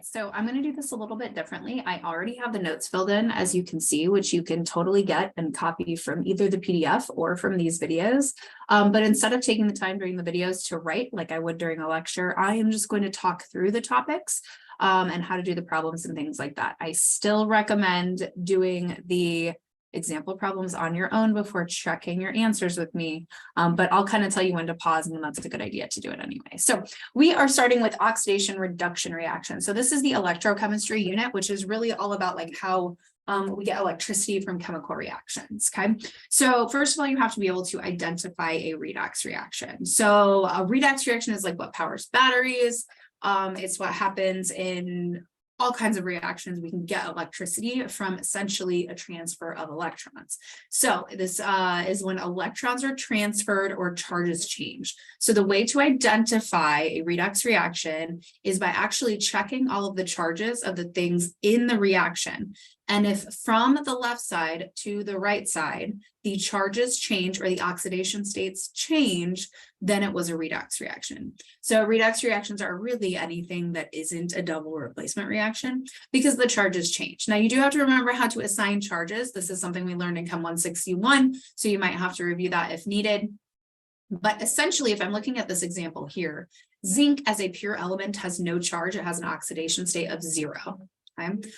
So I'm going to do this a little bit differently. I already have the notes filled in, as you can see, which you can totally get and copy from either the PDF or from these videos. But instead of taking the time during the videos to write like I would during a lecture, I am just going to talk through the topics and how to do the problems and things like that. I still recommend doing the example problems on your own before checking your answers with me. But I'll kind of tell you when to pause, and then that's a good idea to do it anyway. So we are starting with oxidation reduction reaction. So this is the electrochemistry unit, which is really all about like how we get electricity from chemical reactions. Okay. So first of all, you have to be able to identify a redox reaction. So a redox reaction is like what powers batteries. It's what happens in all kinds of reactions. We can get electricity from essentially a transfer of electrons. So this is when electrons are transferred or charges change. So the way to identify a redox reaction is by actually checking all of the charges of the things in the reaction. And if from the left side to the right side, the charges change or the oxidation states change, then it was a redox reaction. So redox reactions are really anything that isn't a double replacement reaction because the charges change. Now you do have to remember how to assign charges. This is something we learned in Chem 161, so you might have to review that if needed. But essentially, if I'm looking at this example here, zinc as a pure element has no charge. It has an oxidation state of 0. Okay.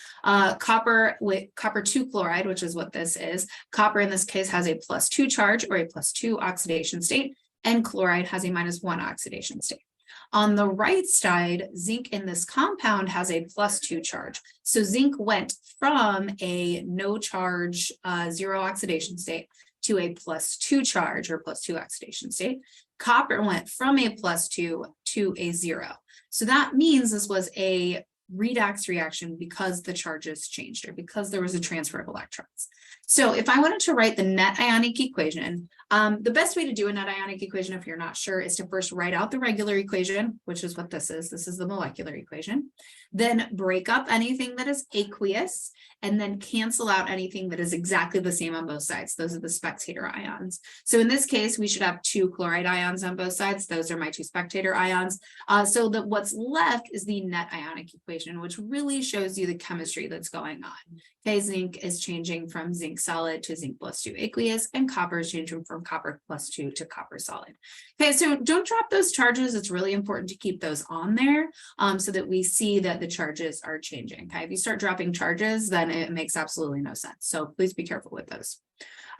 Copper with copper 2 chloride, which is what this is. Copper in this case has a +2 charge or a +2 oxidation state, and chloride has a -1 oxidation state. On the right side, zinc in this compound has a +2 charge. So zinc went from a no charge, 0 oxidation state to a +2 charge or +2 oxidation state. Copper went from a +2 to a 0. So that means this was a redox reaction because the charges changed or because there was a transfer of electrons. So if I wanted to write the net ionic equation, the best way to do a net ionic equation, if you're not sure, is to first write out the regular equation, which is what this is. This is the molecular equation. Then break up anything that is aqueous and then cancel out anything that is exactly the same on both sides. Those are the spectator ions. So in this case, we should have 2 chloride ions on both sides. Those are my 2 spectator ions. So that what's left is the net ionic equation, which really shows you the chemistry that's going on. Okay, zinc is changing from zinc solid to zinc +2 aqueous, and copper is changing from copper +2 to copper solid. Okay, so don't drop those charges. It's really important to keep those on there so that we see that the charges are changing. Okay, if you start dropping charges, then it makes absolutely no sense. So please be careful with those.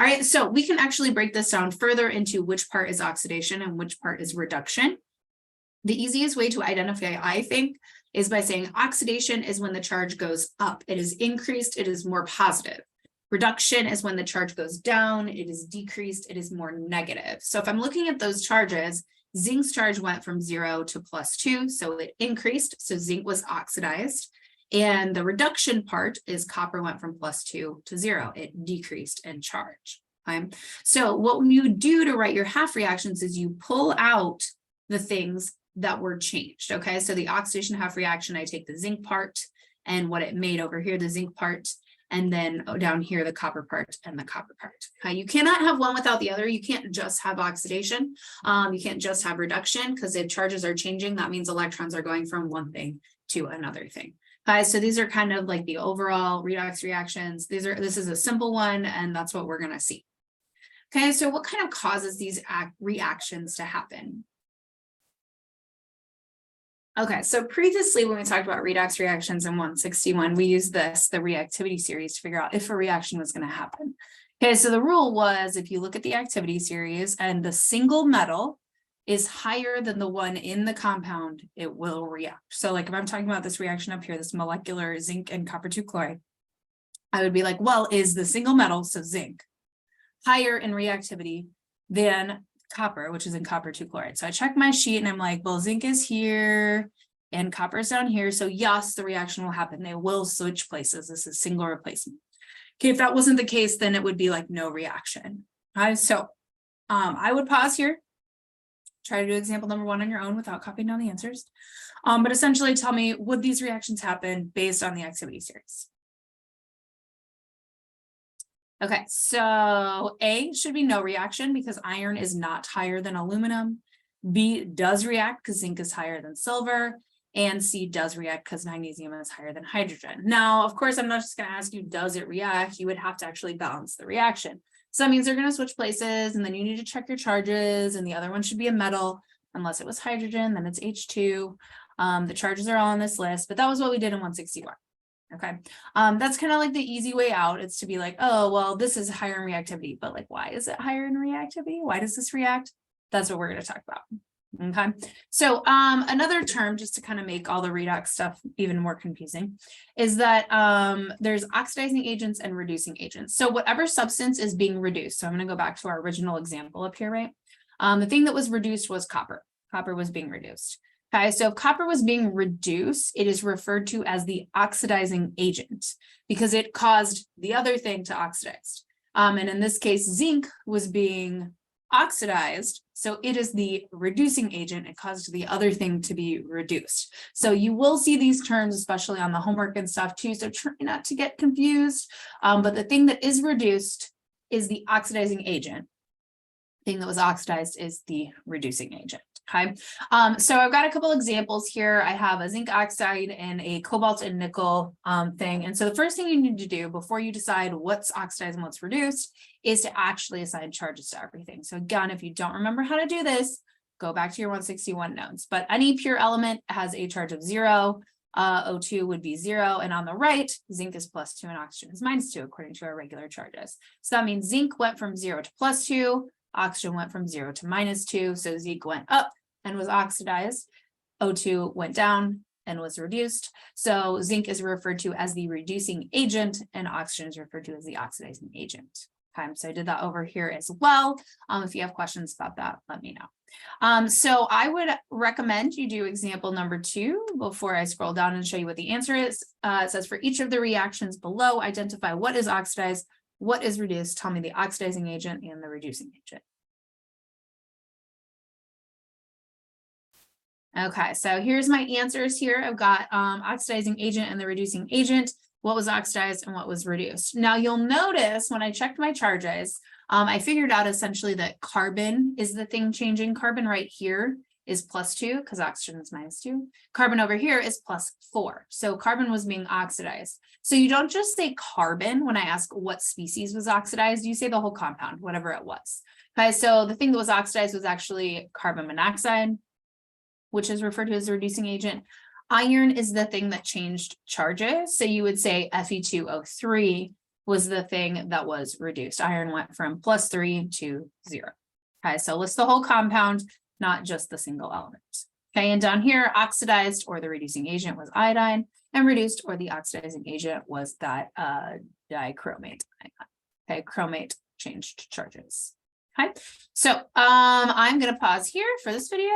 All right, so we can actually break this down further into which part is oxidation and which part is reduction. The easiest way to identify, I think, is by saying oxidation is when the charge goes up. It is increased, it is more positive. Reduction is when the charge goes down, it is decreased, it is more negative. So if I'm looking at those charges, zinc's charge went from 0 to +2, so it increased, so zinc was oxidized. And the reduction part is copper went from +2 to 0, it decreased in charge. Okay? So what you do to write your half reactions is you pull out the things that were changed. Okay, so the oxidation half reaction, I take the zinc part and what it made over here, the zinc part, and then down here, the copper part and the copper part. Okay, you cannot have one without the other. You can't just have oxidation. You can't just have reduction, because if charges are changing, that means electrons are going from one thing to another thing. Okay, so these are kind of like the overall redox reactions. This is a simple one, and that's what we're going to see. Okay, so what kind of causes these reactions to happen? Okay, so previously when we talked about redox reactions in 161, we used the reactivity series to figure out if a reaction was going to happen. Okay, so the rule was if you look at the activity series and the single metal is higher than the one in the compound, it will react. So like if I'm talking about this reaction up here, this molecular zinc and copper 2 chloride, I would be like, well, is the single metal, so zinc, higher in reactivity than copper, which is in copper 2 chloride. So I check my sheet and I'm like, well, zinc is here and copper is down here. So yes, the reaction will happen. They will switch places. This is single replacement. Okay, if that wasn't the case, then it would be like no reaction. Okay, so I would pause here, try to do example number 1 on your own without copying down the answers. But essentially tell me, would these reactions happen based on the activity series? Okay, so A should be no reaction because iron is not higher than aluminum. B does react because zinc is higher than silver. and C does react because magnesium is higher than hydrogen. Now, of course, I'm not just going to ask you, does it react? You would have to actually balance the reaction. So that means they're going to switch places, and then you need to check your charges, and the other one should be a metal. Unless it was hydrogen, then it's H2. The charges are all on this list, but that was what we did in 161. Okay, that's kind of like the easy way out. It's to be like, oh, well, this is higher in reactivity, but like, why is it higher in reactivity? Why does this react? That's what we're going to talk about. Okay, so another term, just to kind of make all the redox stuff even more confusing, is that there's oxidizing agents and reducing agents. So whatever substance is being reduced, so I'm going to go back to our original example up here, right? The thing that was reduced was copper. Copper was being reduced. Okay, so if copper was being reduced, it is referred to as the oxidizing agent because it caused the other thing to oxidize. And in this case, zinc was being oxidized, so it is the reducing agent. It caused the other thing to be reduced. So you will see these terms, especially on the homework and stuff too, so try not to get confused. But the thing that is reduced is the oxidizing agent. The thing that was oxidized is the reducing agent. Okay, so I've got a couple examples here. I have a zinc oxide and a cobalt and nickel thing. And so the first thing you need to do before you decide what's oxidized and what's reduced is to actually assign charges to everything. So again, if you don't remember how to do this, go back to your 161 notes. But any pure element has a charge of 0. O2 would be 0. And on the right, zinc is +2 and oxygen is -2 according to our regular charges. So that means zinc went from 0 to +2. Oxygen went from 0 to -2, so zinc went up and was oxidized. O2 went down and was reduced. So zinc is referred to as the reducing agent and oxygen is referred to as the oxidizing agent. Okay, so I did that over here as well. If you have questions about that, let me know. So I would recommend you do example number 2 before I scroll down and show you what the answer is. It says for each of the reactions below, identify what is oxidized, what is reduced, tell me the oxidizing agent and the reducing agent. Okay, so here's my answers here. I've got oxidizing agent and the reducing agent, what was oxidized and what was reduced. Now you'll notice when I checked my charges, I figured out essentially that carbon is the thing changing. Carbon right here is +2 because oxygen is -2. Carbon over here is +4. So carbon was being oxidized. So you don't just say carbon when I ask what species was oxidized, you say the whole compound, whatever it was. Okay, so the thing that was oxidized was actually carbon monoxide, which is referred to as a reducing agent. Iron is the thing that changed charges. So you would say Fe2O3 was the thing that was reduced. Iron went from +3 to 0. Okay, so list the whole compound, not just the single element. Okay, and down here, oxidized or the reducing agent was iodine, and reduced or the oxidizing agent was that dichromate. Okay, chromate changed charges. Okay, so I'm going to pause here for this video.